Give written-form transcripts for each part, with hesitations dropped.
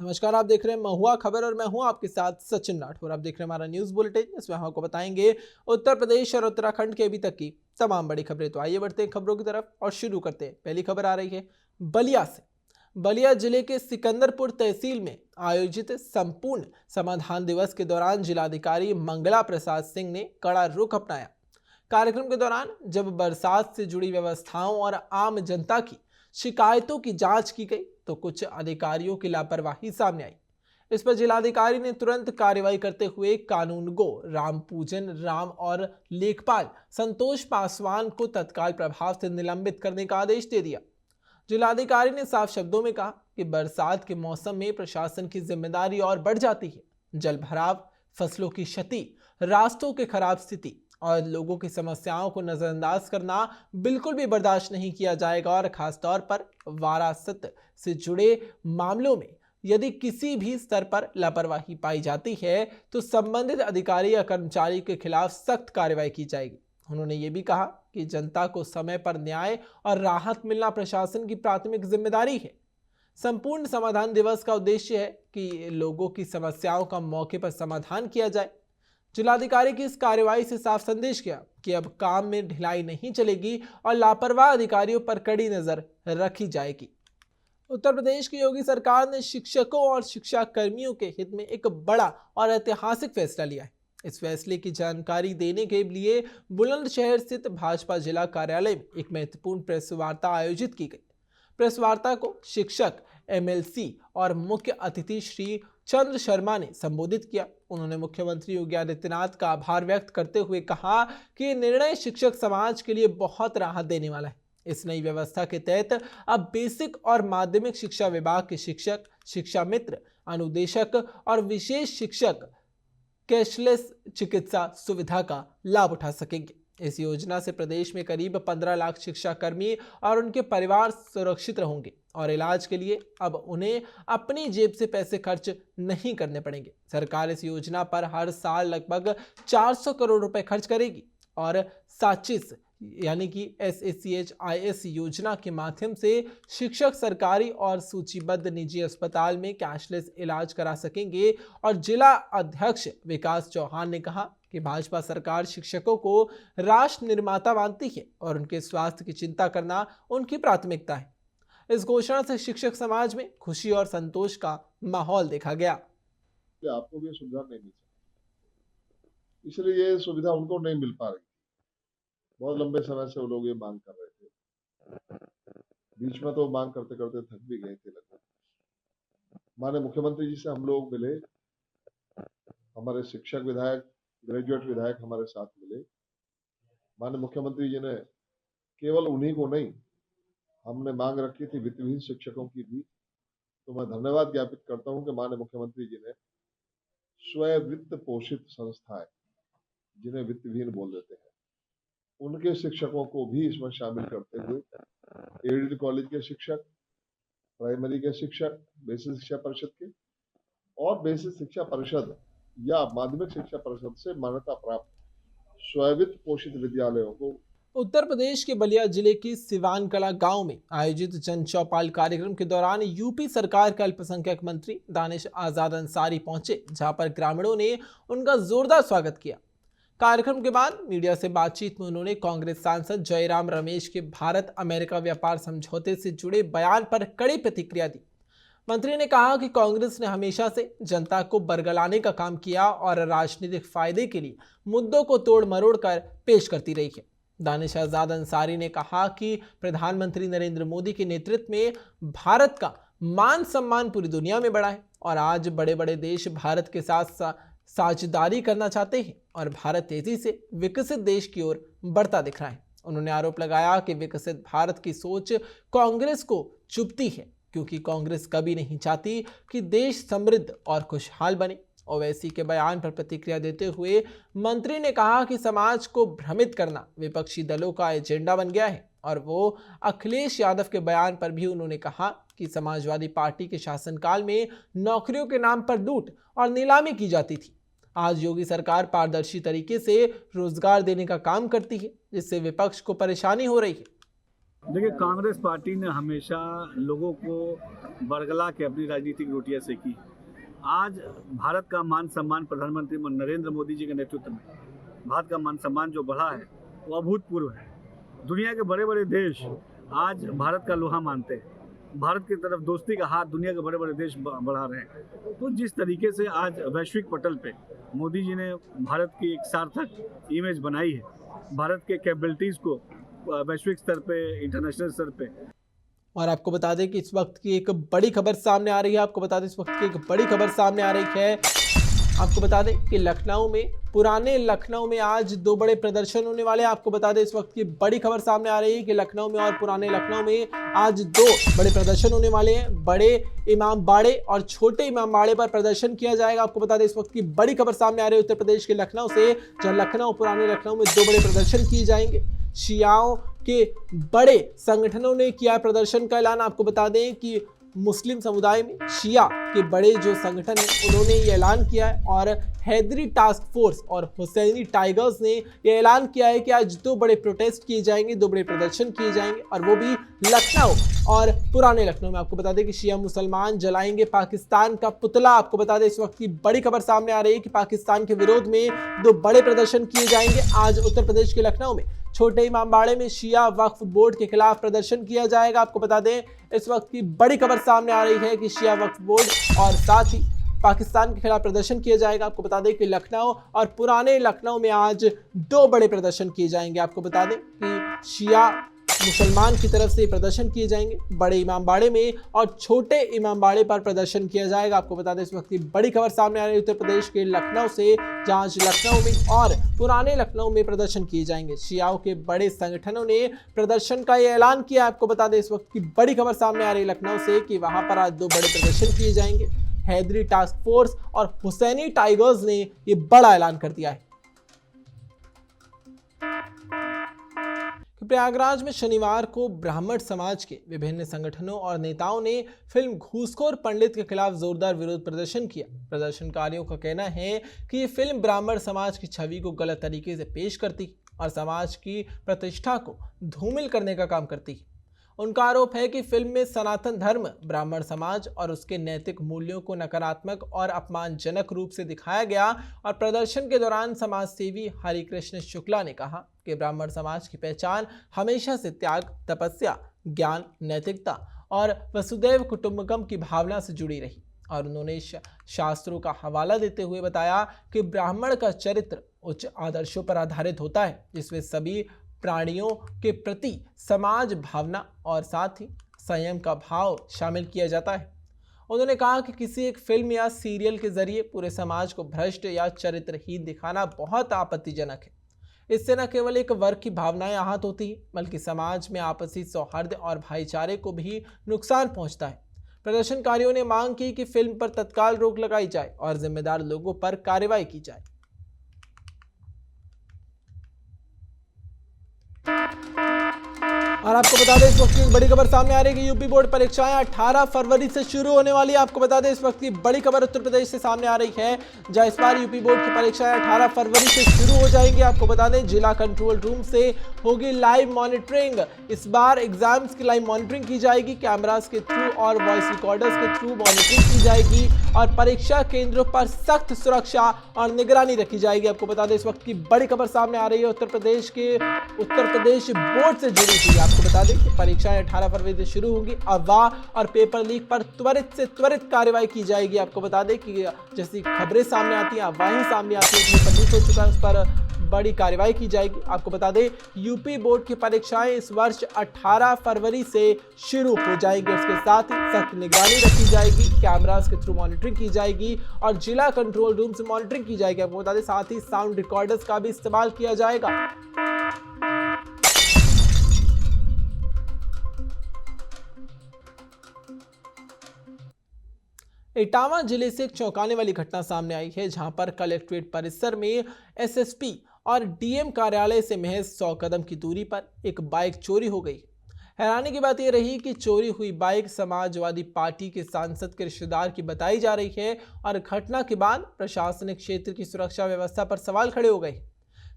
नमस्कार, आप देख रहे हैं महुआ खबर और मैं हूं आपके साथ सचिन राठौर। आप देख रहे हैं हमारा न्यूज बुलेटिन। इसमें हम आपको बताएंगे उत्तर प्रदेश और उत्तराखंड के अभी तक की तमाम बड़ी खबरें। तो आइए बढ़ते हैं खबरों की तरफ और शुरू करते हैं। पहली खबर आ रही है बलिया से। बलिया जिले के सिकंदरपुर तहसील में आयोजित संपूर्ण समाधान दिवस के दौरान जिलाधिकारी मंगला प्रसाद सिंह ने कड़ा रुख अपनाया। कार्यक्रम के दौरान जब बरसात से जुड़ी व्यवस्थाओं और आम जनता की शिकायतों की जांच की गई तो कुछ अधिकारियों की लापरवाही सामने आई। इस पर जिलाधिकारी ने तुरंत कार्रवाई करते हुए कानूनगो रामपूजन राम और लेखपाल संतोष पासवान को तत्काल प्रभाव से निलंबित करने का आदेश दे दिया। जिलाधिकारी ने साफ शब्दों में कहा कि बरसात के मौसम में प्रशासन की जिम्मेदारी और बढ़ जाती है। जल भराव, फसलों की क्षति, रास्तों की खराब स्थिति और लोगों की समस्याओं को नजरअंदाज करना बिल्कुल भी बर्दाश्त नहीं किया जाएगा और खासतौर पर वारासत से जुड़े मामलों में यदि किसी भी स्तर पर लापरवाही पाई जाती है तो संबंधित अधिकारी या कर्मचारी के खिलाफ सख्त कार्रवाई की जाएगी। उन्होंने ये भी कहा कि जनता को समय पर न्याय और राहत मिलना प्रशासन की प्राथमिक जिम्मेदारी है। संपूर्ण समाधान दिवस का उद्देश्य है कि लोगों की समस्याओं का मौके पर समाधान किया जाए। जिलाधिकारी की इस कार्रवाई से साफ संदेश किया कि अब काम में ढिलाई नहीं चलेगी और लापरवाह अधिकारियों पर कड़ी नजर रखी जाएगी। उत्तर प्रदेश की योगी सरकार ने शिक्षकों और शिक्षा कर्मियों के हित में एक बड़ा और ऐतिहासिक फैसला लिया है। इस फैसले की जानकारी देने के लिए बुलंदशहर स्थित भाजपा जिला कार्यालय में एक महत्वपूर्ण प्रेस वार्ता आयोजित की गई। प्रेस वार्ता को शिक्षक, एमएलसी और मुख्य अतिथि श्री चंद्र शर्मा ने संबोधित किया। उन्होंने मुख्यमंत्री योगी आदित्यनाथ का आभार व्यक्त करते हुए कहा कि ये निर्णय शिक्षक समाज के लिए बहुत राहत देने वाला है। इस नई व्यवस्था के तहत अब बेसिक और माध्यमिक शिक्षा विभाग के शिक्षक, शिक्षा मित्र, अनुदेशक और विशेष शिक्षक कैशलेस चिकित्सा सुविधा का लाभ उठा सकेंगे। इस योजना से प्रदेश में करीब 15 लाख शिक्षा कर्मी और उनके परिवार सुरक्षित रहेंगे और इलाज के लिए अब उन्हें अपनी जेब से पैसे खर्च नहीं करने पड़ेंगे। सरकार इस योजना पर हर साल लगभग 400 करोड़ रुपए खर्च करेगी और साचिस यानी कि SACHIS योजना के माध्यम से शिक्षक सरकारी और सूचीबद्ध निजी अस्पताल में कैशलेस इलाज करा सकेंगे। और जिला अध्यक्ष विकास चौहान ने कहा कि भाजपा सरकार शिक्षकों को राष्ट्र निर्माता मानती है और उनके स्वास्थ्य की चिंता करना उनकी प्राथमिकता है। इस घोषणा से शिक्षक समाज में खुशी और संतोष का माहौल देखा गया। आपको भी सुविधा नहीं मिल सकती, इसलिए ये सुविधा उनको नहीं मिल पा रही। बहुत लंबे समय से वो लोग ये मांग कर रहे थे। बीच में तो मांग करते करते थक भी गए थे लगभग। माननीय मुख्यमंत्री जी से हम लोग मिले, हमारे शिक्षक विधायक, ग्रेजुएट विधायक हमारे साथ मिले। माननीय मुख्यमंत्री जी ने केवल उन्हीं को नहीं, हमने मांग रखी थी वित्तविहीन शिक्षकों की भी, तो मैं धन्यवाद ज्ञापित करता हूं कि माननीय मुख्यमंत्री जी ने स्वयं वित्त पोषित संस्थाएं, जिन्हें वित्तविहीन बोल देते हैं, उनके शिक्षकों को भी इसमें शामिल करते हुए एडेड कॉलेज के शिक्षक, प्राइमरी के शिक्षक, बेसिक शिक्षा परिषद के और बेसिक शिक्षा परिषद या माध्यमिक शिक्षा परिषद से मान्यता प्राप्त स्वयं पोषित विद्यालयों को। उत्तर प्रदेश के बलिया जिले की सिवान कला गांव में आयोजित जन चौपाल कार्यक्रम के दौरान यूपी सरकार के अल्पसंख्यक मंत्री दानिश आजाद अंसारी पहुंचे, जहां पर ग्रामीणों ने उनका जोरदार स्वागत किया। कार्यक्रम के बाद मीडिया से बातचीत में उन्होंने कांग्रेस सांसद जयराम रमेश के भारत अमेरिका व्यापार समझौते से जुड़े बयान पर कड़ी प्रतिक्रिया दी। मंत्री ने कहा कि कांग्रेस ने हमेशा से जनता को बरगलाने का काम किया और राजनीतिक फायदे के लिए मुद्दों को तोड़ मरोड़ कर पेश करती रही है। दानिश आजाद अंसारी ने कहा कि प्रधानमंत्री नरेंद्र मोदी के नेतृत्व में भारत का मान सम्मान पूरी दुनिया में बढ़ा है और आज बड़े बड़े देश भारत के साथ साझेदारी करना चाहते हैं और भारत तेजी से विकसित देश की ओर बढ़ता दिख रहा है। उन्होंने आरोप लगाया कि विकसित भारत की सोच कांग्रेस को चुभती है, क्योंकि कांग्रेस कभी नहीं चाहती कि देश समृद्ध और खुशहाल बने। ओवैसी के बयान पर प्रतिक्रिया देते हुए मंत्री ने कहा कि समाज को भ्रमित करना विपक्षी दलों का एजेंडा बन गया है और वो अखिलेश यादव के बयान पर भी उन्होंने कहा कि समाजवादी पार्टी के शासनकाल में नौकरियों के नाम पर लूट और नीलामी की जाती थी। आज योगी सरकार पारदर्शी तरीके से रोजगार देने का काम करती है, जिससे विपक्ष को परेशानी हो रही है। देखिए, कांग्रेस पार्टी ने हमेशा लोगों को बरगला के अपनी राजनीतिक रोटियां सेकी। आज भारत का मान सम्मान प्रधानमंत्री नरेंद्र मोदी जी के नेतृत्व में भारत का मान सम्मान जो बढ़ा है वो अभूतपूर्व है। दुनिया के बड़े बड़े देश आज भारत का लोहा मानते हैं, भारत की तरफ दोस्ती का हाथ दुनिया के बड़े बड़े देश बढ़ा रहे हैं। तो जिस तरीके से आज वैश्विक पटल पे मोदी जी ने भारत की एक सार्थक इमेज बनाई है, भारत के कैपेबिलिटीज़ को वैश्विक स्तर पे, इंटरनेशनल स्तर पे। और आपको बता दें कि इस वक्त की एक बड़ी खबर सामने आ रही है। आपको बता दें इस वक्त की एक बड़ी खबर सामने आ रही है। आपको बता दें कि लखनऊ में, पुराने लखनऊ में आज दो बड़े प्रदर्शन होने वाले हैं। आपको बता दें इस वक्त की बड़ी खबर सामने आ रही है कि लखनऊ में और पुराने लखनऊ में आज दो बड़े प्रदर्शन होने वाले हैं। बड़े इमाम बाड़े और छोटे इमाम बाड़े पर प्रदर्शन किया जाएगा। आपको बता दें इस वक्त की बड़ी खबर सामने आ रही है उत्तर प्रदेश के लखनऊ से, जहां लखनऊ, पुराने लखनऊ में दो बड़े प्रदर्शन किए जाएंगे। शियाओं के बड़े संगठनों ने किया प्रदर्शन का ऐलान। आपको बता दें कि मुस्लिम समुदाय में शिया के बड़े जो संगठन हैं उन्होंने ये ऐलान किया है, और हैदरी टास्क फोर्स और हुसैनी टाइगर्स ने ये ऐलान किया है कि आज दो बड़े प्रोटेस्ट किए जाएंगे, दो बड़े प्रदर्शन किए जाएंगे, और वो भी लखनऊ और पुराने लखनऊ में। आपको बता दें कि शिया मुसलमान जलाएंगे पाकिस्तान का पुतला। आपको बता दें इस वक्त की बड़ी खबर सामने आ रही है कि पाकिस्तान के विरोध में दो बड़े प्रदर्शन किए जाएंगे। आज उत्तर प्रदेश के लखनऊ में छोटे इमामबाड़े में शिया वक्फ बोर्ड के खिलाफ प्रदर्शन किया जाएगा। आपको बता दें इस वक्त की बड़ी खबर सामने आ रही है कि शिया वक्फ बोर्ड और साथ ही पाकिस्तान के खिलाफ प्रदर्शन किया जाएगा। आपको बता दें कि लखनऊ और पुराने लखनऊ में आज दो बड़े प्रदर्शन किए जाएंगे। आपको बता दें कि शिया मुसलमान की तरफ से प्रदर्शन किए जाएंगे बड़े इमामबाड़े में, और छोटे इमामबाड़े पर प्रदर्शन किया जाएगा। आपको बता दें इस वक्त की बड़ी खबर सामने आ रही है उत्तर प्रदेश के लखनऊ से, जहां लखनऊ में और पुराने लखनऊ में प्रदर्शन किए जाएंगे। शियाओं के बड़े संगठनों ने प्रदर्शन का ये ऐलान किया। आपको बता दें इस वक्त की बड़ी खबर सामने आ रही है लखनऊ से कि वहां पर आज दो बड़े प्रदर्शन किए जाएंगे। हैदरी टास्क फोर्स और हुसैनी टाइगर्स ने ये बड़ा ऐलान कर दिया है। प्रयागराज में शनिवार को ब्राह्मण समाज के विभिन्न संगठनों और नेताओं ने फिल्म घूसखोर पंडित के खिलाफ जोरदार विरोध प्रदर्शन किया। प्रदर्शनकारियों का कहना है कि ये फिल्म ब्राह्मण समाज की छवि को गलत तरीके से पेश करती और समाज की प्रतिष्ठा को धूमिल करने का काम करती है। उनका आरोप है कि फिल्म में सनातन धर्म, ब्राह्मण समाज और उसके नैतिक मूल्यों को नकारात्मक और अपमानजनक रूप से दिखाया गया। और प्रदर्शन के दौरान समाज सेवी हरिकृष्ण शुक्ला ने कहा कि ब्राह्मण समाज की पहचान हमेशा से त्याग, तपस्या, ज्ञान, नैतिकता और वसुदैव कुटुंबकम की भावना से जुड़ी रही। और उन्होंने शास्त्रों का हवाला देते हुए बताया कि ब्राह्मण का चरित्र उच्च आदर्शों पर आधारित होता है, जिसमें सभी प्राणियों के प्रति समाज भावना और साथ ही संयम का भाव शामिल किया जाता है। उन्होंने कहा कि किसी एक फिल्म या सीरियल के जरिए पूरे समाज को भ्रष्ट या चरित्रहीन दिखाना बहुत आपत्तिजनक है। इससे न केवल एक वर्ग की भावनाएं आहत होती हैं, बल्कि समाज में आपसी सौहार्द और भाईचारे को भी नुकसान पहुंचता है। प्रदर्शनकारियों ने मांग की कि फिल्म पर तत्काल रोक लगाई जाए और जिम्मेदार लोगों पर कार्रवाई की जाए। और आपको बता दें इस वक्त की बड़ी खबर सामने आ रही है कि यूपी बोर्ड परीक्षाएं 18 फरवरी से शुरू होने वाली है। आपको बता दें इस वक्त की बड़ी खबर उत्तर प्रदेश से सामने आ रही है, जहां इस बार यूपी बोर्ड की परीक्षाएं 18 फरवरी से शुरू हो जाएंगी। आपको बता दें जिला कंट्रोल रूम से होगी लाइव मॉनिटरिंग। इस बार एग्जाम्स की लाइव मॉनिटरिंग की जाएगी, कैमरास के थ्रू और वॉइस रिकॉर्डर्स के थ्रू मॉनिटरिंग की जाएगी, और परीक्षा केंद्रों पर सख्त सुरक्षा और निगरानी रखी जाएगी। आपको बता दें इस वक्त की बड़ी खबर सामने आ रही है उत्तर प्रदेश बोर्ड से जुड़ी हुई। आपको बता दें कि परीक्षाएं 18 फरवरी से शुरू होंगी। अफवाह और पेपर लीक पर त्वरित कार्रवाई की जाएगी। आपको बता दें कि जैसी खबरें सामने आती हैं, अफवाहें सामने आती हैं, पेपर लीक हो चुका है, उस पर बड़ी कार्रवाई की जाएगी। आपको बता दें यूपी बोर्ड की परीक्षाएं इस वर्ष 18 फरवरी से शुरू हो जाएगी। उसके साथ ही सख्त निगरानी रखी जाएगी, कैमरास के थ्रू मॉनिटरिंग की जाएगी और जिला कंट्रोल रूम से मॉनिटरिंग की जाएगी। आपको बता दें साथ ही साउंड रिकॉर्डर्स का भी इस्तेमाल किया जाएगा। इटावा जिले से एक चौंकाने वाली घटना सामने आई है, जहां पर कलेक्ट्रेट परिसर में एसएसपी और डीएम कार्यालय से महज 100 कदम की दूरी पर एक बाइक चोरी हो गई। हैरानी की बात यह रही कि चोरी हुई बाइक समाजवादी पार्टी के सांसद के रिश्तेदार की बताई जा रही है, और घटना के बाद प्रशासनिक क्षेत्र की सुरक्षा व्यवस्था पर सवाल खड़े हो गए।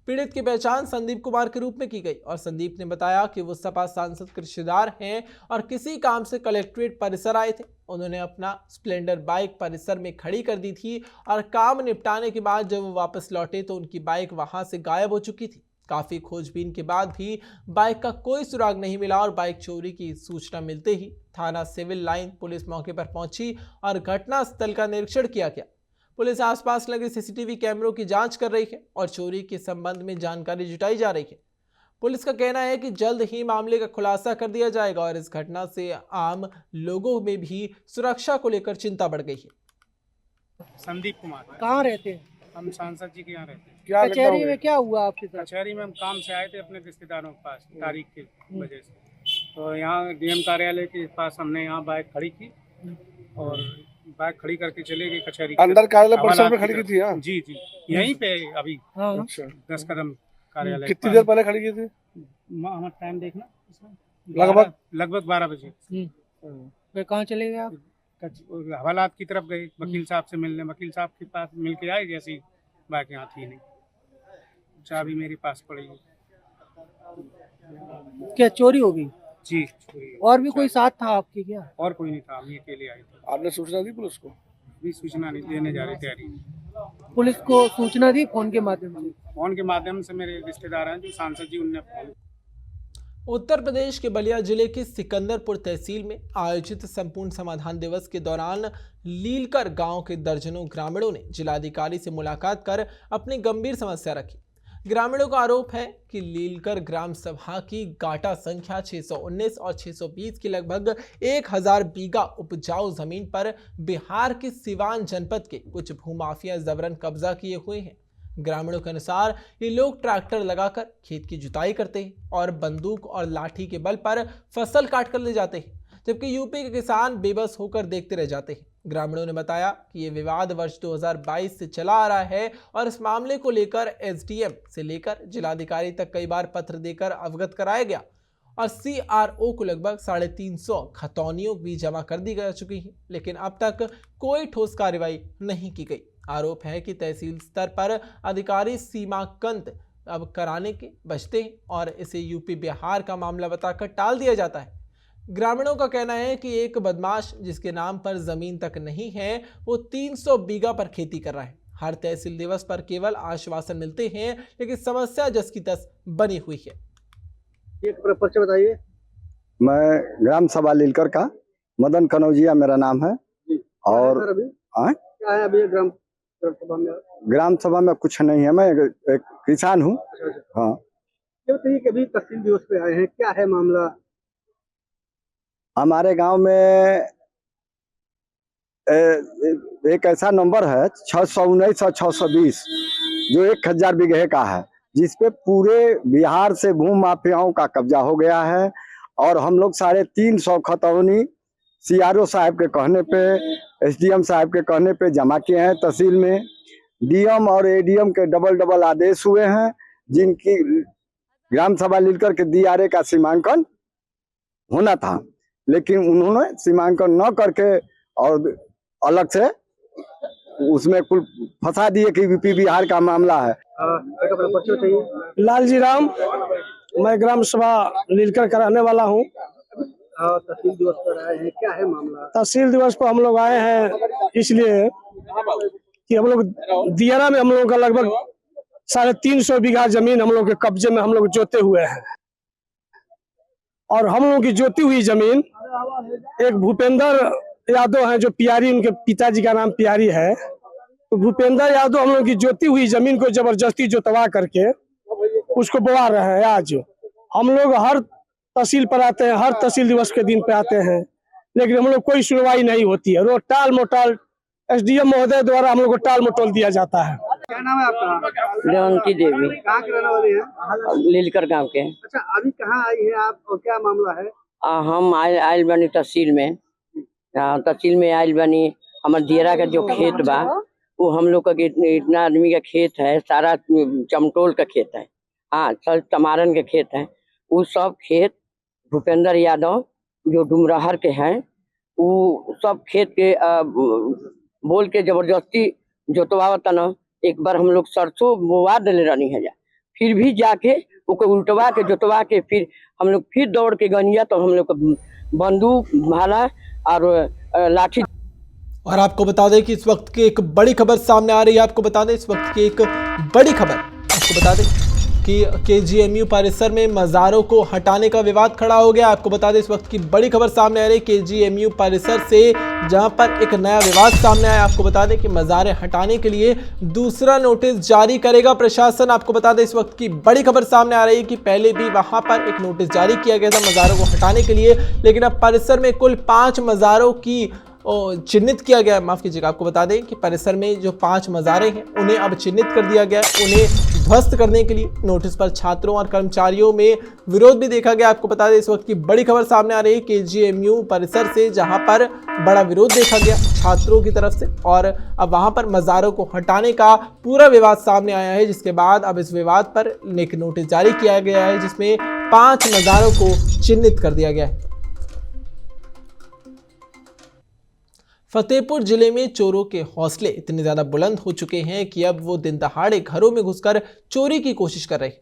पीड़ित की पहचान संदीप कुमार के रूप में की गई और संदीप ने बताया कि वो सपा सांसद के रिश्तेदार हैं और किसी काम से कलेक्ट्रेट परिसर आए थे। उन्होंने अपना स्प्लेंडर बाइक परिसर में खड़ी कर दी थी और काम निपटाने के बाद जब वो वापस लौटे तो उनकी बाइक वहां से गायब हो चुकी थी। काफी खोजबीन के बाद भी बाइक का कोई सुराग नहीं मिला और बाइक चोरी की सूचना मिलते ही थाना सिविल लाइन पुलिस मौके पर पहुंची और घटनास्थल का निरीक्षण किया गया। पुलिस आसपास लगे सीसीटीवी कैमरों की जांच कर रही है और चोरी के संबंध में जानकारी जुटाई जा रही है। पुलिस का कहना है कि जल्द ही मामले का खुलासा कर दिया जाएगा और इस घटना से आम लोगों में भी सुरक्षा को लेकर चिंता बढ़ गई है। संदीप कुमार, कहाँ रहते हैं? हम सांसद जी के यहाँ रहते हैं। क्या कचहरी में क्या हुआ आपके साथ? कचहरी में हम काम से आए थे अपने रिश्तेदारों के पास तारीख की वजह से, तो यहाँ डीएम कार्यालय के पास हमने यहाँ बाइक खड़ी की और बाइक खड़ी करके चले गए कचहरी अंदर कार्यालय परिसर में खड़ी की थी। हाँ जी जी, यहीं पे अभी हाँ। अच्छा, 10 कदम कार्यालय। कितनी देर पहले खड़ी की थी? हमारा टाइम देखना लगभग 12 बजे। फिर कहाँ चले गए आप? हवालात की तरफ गए वकील साहब से मिलने, वकील साहब के पास मिल के आए, जैसी बाइक यहाँ थी नहीं, चाबी मेरे पास पड़ी है। क्या चोरी हो गई? जी, चोरी। और भी कोई साथ था आपके क्या? और कोई नहीं था, हम अकेले आए थे। आपने सूचना दी पुलिस को? अभी सूचना नहीं देने जा रही तैयारी। पुलिस को सूचना दी फोन के माध्यम से? फोन के माध्यम से मेरे रिश्तेदार हैं जो सांसद जी, उनने फोन। उत्तर प्रदेश के बलिया जिले के सिकंदरपुर तहसील में आयोजित संपूर्ण समाधान दिवस के दौरान लीलकर गांव के दर्जनों ग्रामीणों ने जिलाधिकारी से मुलाकात कर अपनी गंभीर समस्या रखी। ग्रामीणों का आरोप है कि लीलकर ग्राम सभा की गाटा संख्या 619 और 620 की लगभग 1000 बीघा उपजाऊ जमीन पर बिहार के सिवान जनपद के कुछ भूमाफिया जबरन कब्जा किए हुए हैं। ग्रामीणों के अनुसार ये लोग ट्रैक्टर लगाकर खेत की जुताई करते हैं और बंदूक और लाठी के बल पर फसल काट कर ले जाते हैं, जबकि यूपी के किसान बेबस होकर देखते रह जाते हैं। ग्रामीणों ने बताया कि ये विवाद वर्ष 2022 से चला आ रहा है और इस मामले को लेकर एसडीएम से लेकर जिलाधिकारी तक कई बार पत्र देकर अवगत कराया गया और सीआरओ को लगभग 350 खतौनियों भी जमा कर दी जा चुकी हैं, लेकिन अब तक कोई ठोस कार्रवाई नहीं की गई। आरोप है कि तहसील स्तर पर अधिकारी सीमांकन अब कराने के बचते हैं और इसे यूपी बिहार का मामला बताकर टाल दिया जाता है। ग्रामीणों का कहना है कि एक बदमाश जिसके नाम पर जमीन तक नहीं है वो 300 बीघा पर खेती कर रहा है। हर तहसील दिवस पर केवल आश्वासन मिलते हैं, लेकिन समस्या जस की तस बनी हुई है। एक परिचय बताइए। मैं ग्राम सभा लीलकर का मदन कनौजिया मेरा नाम है। और अभी क्या है अभी ग्राम सभा में कुछ नहीं है, मैं एक किसान हूँ। हाँ, ये बताइए कि अभी तहसील दिवस पे आए हैं, क्या है मामला? हमारे गांव में एक ऐसा नंबर है 619 और 620 जो 1000 बीघे का है, जिसपे पूरे बिहार से भू माफियाओं का कब्जा हो गया है और हम लोग 350 खतौनी सीआरओ साहब के कहने पे, एसडीएम साहब के कहने पे जमा किए हैं तहसील में। डीएम और एडीएम के डबल आदेश हुए हैं, जिनकी ग्राम सभा लीलकर के डीआरए का सीमांकन होना था, लेकिन उन्होंने सीमांकन न करके और अलग से उसमें कुल फंसा दिए कि यूपी बिहार का मामला है। लालजी राम, मैं ग्राम सभा लीलकर का रहने वाला हूँ। तहसील दिवस पर आए हैं, क्या है मामला? तहसील दिवस पर हम लोग आए हैं इसलिए कि हम लोग दियारा में हम लोगों का लगभग 350 बीघा जमीन हम लोग के कब्जे में हम लोग जोते हुए हैं और हम लोगों की जोती हुई जमीन एक भूपेंद्र यादव है जो पियारी, उनके पिताजी का नाम पियारी है, तो भूपेंद्र यादव हम लोग की जोती हुई जमीन को जबरदस्ती जोतवा करके उसको बोवा रहे हैं। आज हम लोग हर तहसील पर आते हैं, हर तहसील दिवस के दिन पे आते हैं, लेकिन हम लोग कोई सुनवाई नहीं होती है। रोज टाल मोटाल एसडीएम महोदय द्वारा हम लोग को टाल मटोल दिया जाता है। क्या नाम है आपका? देवंती देवी। कहाँ के रहने वाले हैं? लीलकर गांव के। अच्छा, अभी कहाँ आई है आप और क्या मामला है? हम आयल बनी तहसील में। तहसील में आयल बनी, हमारे दियरा का जो खेत बा वो हम लोग का इतना आदमी का खेत है, सारा चमटोल का खेत है। हाँ, सब तमारन के खेत है। वो सब खेत भूपेंद्र यादव जो डुमराहर के हैं, वो सब खेत के बोल के जबरदस्ती जोतवावत न। एक बार हम लोग सरसों बोवा दिले रहनी है, फिर भी जाके उसको उल्टवा के जोतवा के फिर हम लोग फिर दौड़ के गनिया तो हम लोग को बंदूक भाला और लाठी। और आपको बता दें कि इस वक्त की एक बड़ी खबर सामने आ रही है। आपको बता दें इस वक्त की एक बड़ी खबर आपको बता दें कि KGMU परिसर में मज़ारों को हटाने का विवाद खड़ा हो गया। आपको बता दें इस वक्त की बड़ी खबर सामने आ रही है KGMU परिसर से, जहां पर एक नया विवाद सामने आया। आपको बता दें कि मज़ारें हटाने के लिए दूसरा नोटिस जारी करेगा प्रशासन। आपको बता दें इस वक्त की बड़ी खबर सामने आ रही है कि पहले भी वहां पर एक नोटिस जारी किया गया था मज़ारों को हटाने के लिए, लेकिन अब परिसर में कुल 5 मज़ारों की चिन्हित किया गया है। माफ कीजिएगा, आपको बता दें कि परिसर में जो 5 मज़ारें हैं उन्हें अब चिन्हित कर दिया गया है। उन्हें ध्वस्त करने के लिए नोटिस पर छात्रों और कर्मचारियों में विरोध भी देखा गया। आपको बता दें इस वक्त की बड़ी खबर सामने आ रही है KGMU परिसर से, जहां पर बड़ा विरोध देखा गया छात्रों की तरफ से, और अब वहां पर मज़ारों को हटाने का पूरा विवाद सामने आया है, जिसके बाद अब इस विवाद पर एक नोटिस जारी किया गया है जिसमें 5 मज़ारों को चिन्हित कर दिया गया है। फतेहपुर जिले में चोरों के हौसले इतने ज़्यादा बुलंद हो चुके हैं कि अब वो दिन दहाड़े घरों में घुसकर चोरी की कोशिश कर रहे हैं।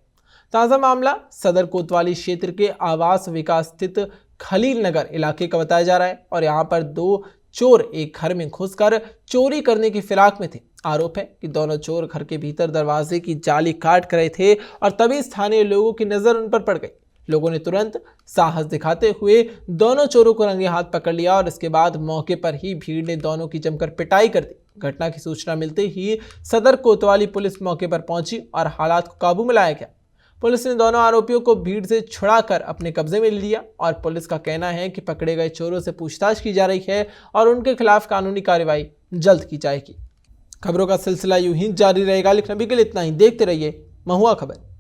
ताज़ा मामला सदर कोतवाली क्षेत्र के आवास विकास स्थित खलील नगर इलाके का बताया जा रहा है, और यहाँ पर 2 चोर एक घर में घुसकर चोरी करने की फिराक में थे। आरोप है कि दोनों चोर घर के भीतर दरवाजे की जाली काट रहे थे और तभी स्थानीय लोगों की नज़र उन पर पड़ गई। लोगों ने तुरंत साहस दिखाते हुए दोनों चोरों को रंगे हाथ पकड़ लिया और इसके बाद मौके पर ही भीड़ ने दोनों की जमकर पिटाई कर दी। घटना की सूचना मिलते ही सदर कोतवाली पुलिस मौके पर पहुंची और हालात को काबू में लाया गया। पुलिस ने दोनों आरोपियों को भीड़ से छुड़ाकर अपने कब्जे में ले लिया और पुलिस का कहना है कि पकड़े गए चोरों से पूछताछ की जा रही है और उनके खिलाफ कानूनी कार्रवाई जल्द की जाएगी। खबरों का सिलसिला यूं ही जारी रहेगा, लेकिन अभी के लिए इतना ही। देखते रहिए महुआ खबर।